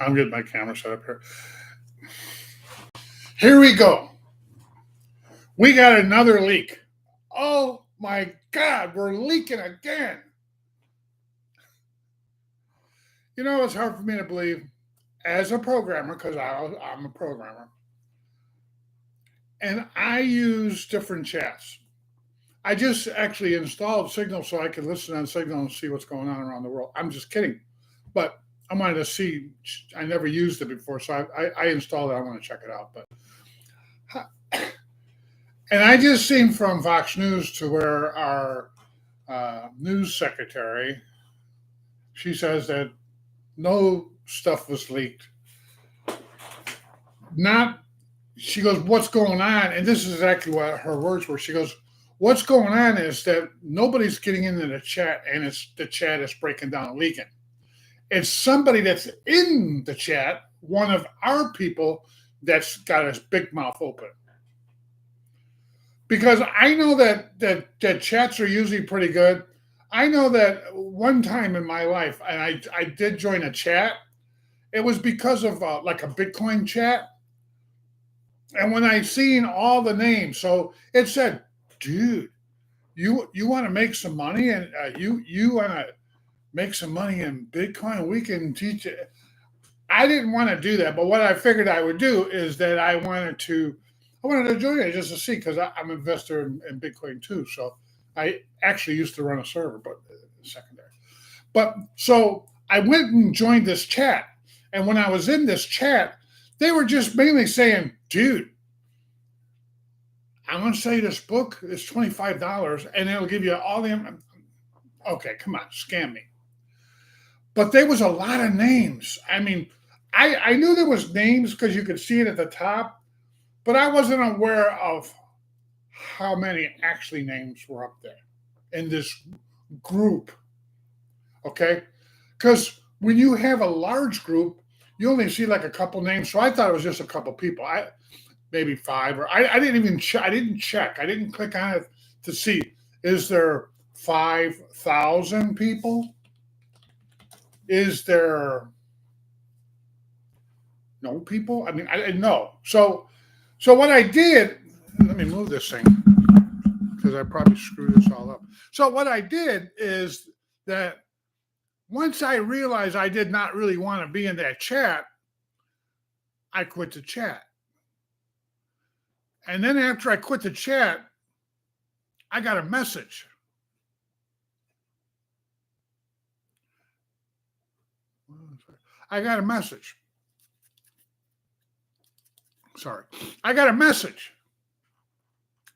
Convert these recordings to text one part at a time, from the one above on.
I'm getting my camera set up here. Here we go. We got another leak. Oh my God, we're leaking again. You know, it's hard for me to believe as a programmer, because I'm a programmer, and I use different chats. I just actually installed Signal so I can listen on Signal and see what's going on around the world. I'm just kidding. But I wanted to see, I never used it before, so I installed it. I want to check it out. But and I just seen from Fox News to where our news secretary, she says that no stuff was leaked. Not, she goes, what's going on? And this is exactly what her words were. She goes, what's going on is that nobody's getting into the chat, and the chat is breaking down and leaking. It's somebody that's in the chat, one of our people, that's got his big mouth open. Because I know that chats are usually pretty good. I know that one time in my life, and I did join a chat. It was because of like a Bitcoin chat. And when I seen all the names, so it said, dude, you want to make some money, and you want to make some money in Bitcoin? We can teach it. I didn't want to do that, but what I figured I would do is that I wanted to join it just to see, because I'm an investor in Bitcoin too. So I actually used to run a server, but secondary. But so I went and joined this chat. And when I was in this chat, they were just mainly saying, dude, I'm going to say this book is $25 and it'll give you all the, okay, come on, scam me. But there was a lot of names. I mean, I knew there was names because you could see it at the top, but I wasn't aware of how many actually names were up there in this group. Okay? Because when you have a large group, you only see like a couple names. So I thought it was just a couple people. Maybe five, or I didn't even check. I didn't check. I didn't click on it to see, is there 5,000 people? Is there no people? I mean, I didn't know. So what I did, let me move this thing because I probably screwed this all up. So what I did is that once I realized I did not really want to be in that chat, I quit the chat. And then after I quit the chat, I got a message. I got a message. Sorry. I got a message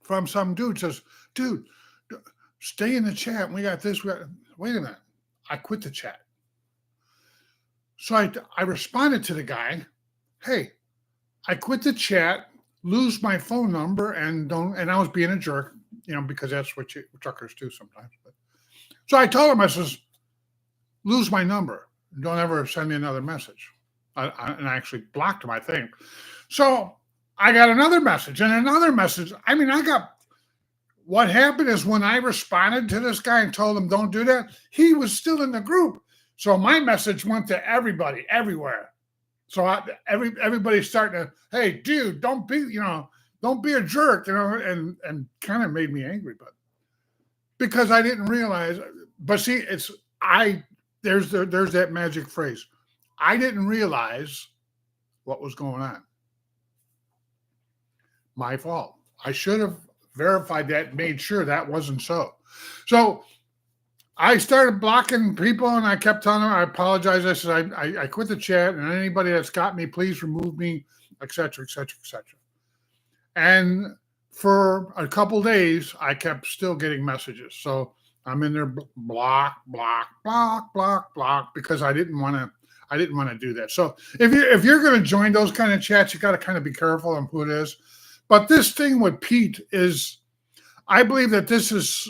from some dude says, dude, stay in the chat. We got this. Wait a minute. I quit the chat. So I responded to the guy, hey, I quit the chat, lose my phone number, and I was being a jerk, because that's what truckers do sometimes. So I told him, I says, lose my number. Don't ever send me another message. And I actually blocked him, I think. So I got another message and another message. I mean, what happened is when I responded to this guy and told him don't do that, he was still in the group. So my message went to everybody, everywhere. So everybody's starting to, hey, dude, don't be a jerk, and kind of made me angry, but because I didn't realize. But see, there's that magic phrase. I didn't realize what was going on. My fault. I should have verified that, made sure that wasn't so. So I started blocking people, and I kept telling them, I apologize. I said, I quit the chat, and anybody that's got me, please remove me, et cetera, et cetera, et cetera. And for a couple days, I kept still getting messages. So I'm in there, block, because I didn't want to do that. So if you're going to join those kind of chats, you got to kind of be careful on who it is. But this thing with Pete is, I believe that this is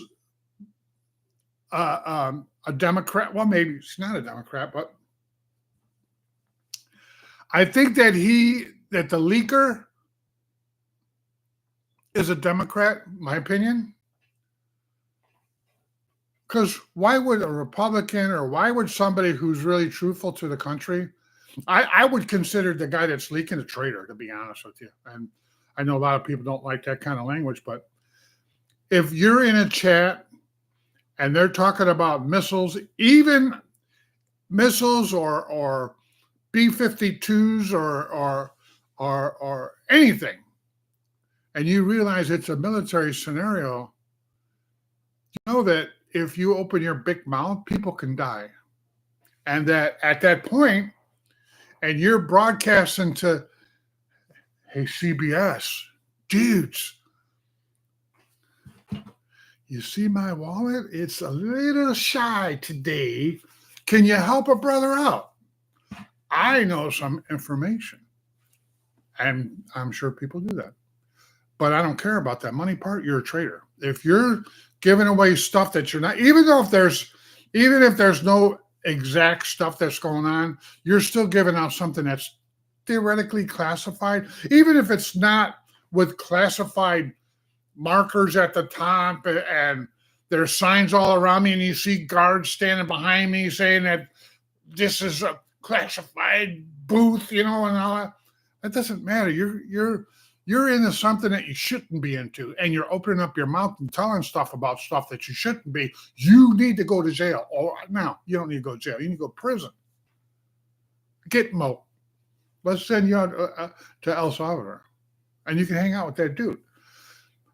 a Democrat. Well, maybe he's not a Democrat, but I think that the leaker is a Democrat, in my opinion. Because why would a Republican, or why would somebody who's really truthful to the country, I would consider the guy that's leaking a traitor, to be honest with you. And I know a lot of people don't like that kind of language, but if you're in a chat and they're talking about missiles, even missiles or B-52s or anything, and you realize it's a military scenario, you know that if you open your big mouth, people can die. And that at that point, and you're broadcasting to, hey, CBS, dudes, you see my wallet? It's a little shy today. Can you help a brother out? I know some information. And I'm sure people do that. But I don't care about that money part. You're a traitor. If you're giving away stuff that you're not, even if there's no exact stuff that's going on, you're still giving out something that's theoretically classified, even if it's not with classified markers at the top and there's signs all around me and you see guards standing behind me saying that this is a classified booth, and all that. That doesn't matter. You're into something that you shouldn't be into, and you're opening up your mouth and telling stuff about stuff that you shouldn't be. You need to go to jail. Or now you don't need to go to jail. You need to go to prison. Get Mo. Let's send you out to El Salvador, and you can hang out with that dude.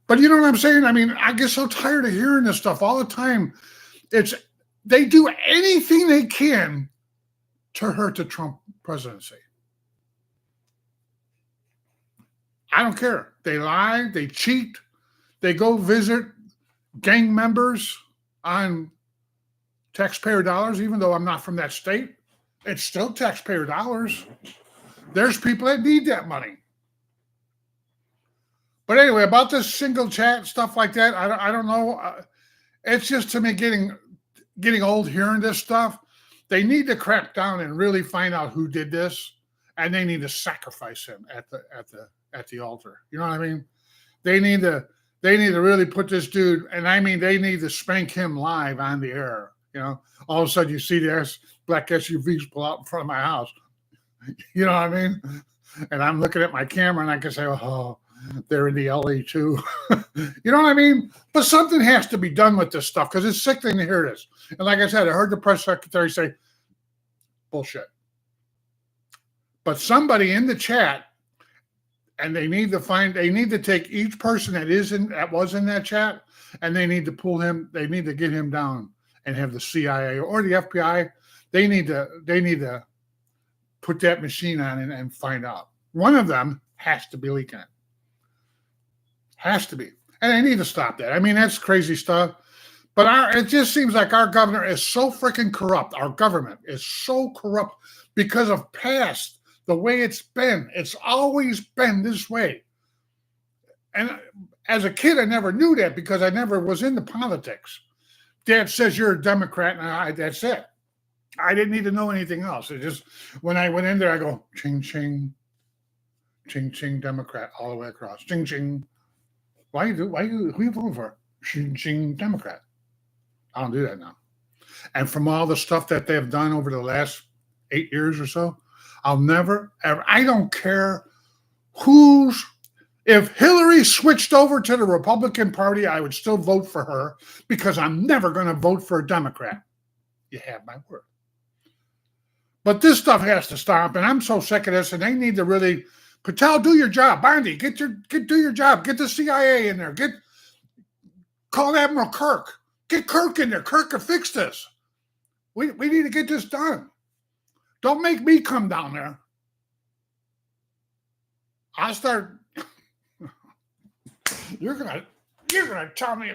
But you know what I'm saying? I mean, I get so tired of hearing this stuff all the time. They do anything they can to hurt the Trump presidency. I don't care. They lie, they cheat, they go visit gang members on taxpayer dollars, even though I'm not from that state. It's still taxpayer dollars. There's people that need that money. But anyway, about this single chat, stuff like that, I don't know. It's just, to me, getting old hearing this stuff. They need to crack down and really find out who did this, and they need to sacrifice him at the altar. You know what I mean? They need to really put this dude, and I mean they need to spank him live on the air. All of a sudden you see the black SUVs pull out in front of my house. You know what I mean? And I'm looking at my camera and I can say, oh, they're in the LA too. You know what I mean? But something has to be done with this stuff, because it's sickening to hear this. And like I said, I heard the press secretary say, bullshit. But somebody in the chat, and they need to take each person that was in that chat, and they need to pull him, they need to get him down and have the CIA or the FBI, they need to put that machine on and find out. One of them has to be leaking it. Has to be. And they need to stop that. I mean, that's crazy stuff. But it just seems like our governor is so freaking corrupt. Our government is so corrupt because of past, the way it's been. It's always been this way. And as a kid, I never knew that because I never was into politics. Dad says you're a Democrat, and that's it. I didn't need to know anything else. It just, when I went in there, I go, ching, ching, ching, ching, Democrat, all the way across. Ching, ching. Who are you voting for? Ching, ching, Democrat. I don't do that now. And from all the stuff that they've done over the last 8 years or so, I'll never, ever, I don't care if Hillary switched over to the Republican Party, I would still vote for her, because I'm never going to vote for a Democrat. You have my word. But this stuff has to stop, and I'm so sick of this, and they need to really, Patel, do your job. Bondi, do your job. Get the CIA in there. Call Admiral Kirk. Get Kirk in there. Kirk can fix this. We need to get this done. Don't make me come down there. I'll start. You're gonna tell me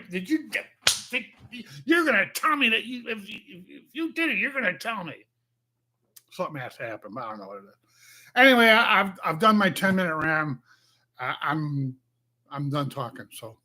you're gonna tell me that if you did it, you're gonna tell me. Something has to happen, but I don't know what it is. Anyway, I've done my 10-minute rant. I'm done talking. So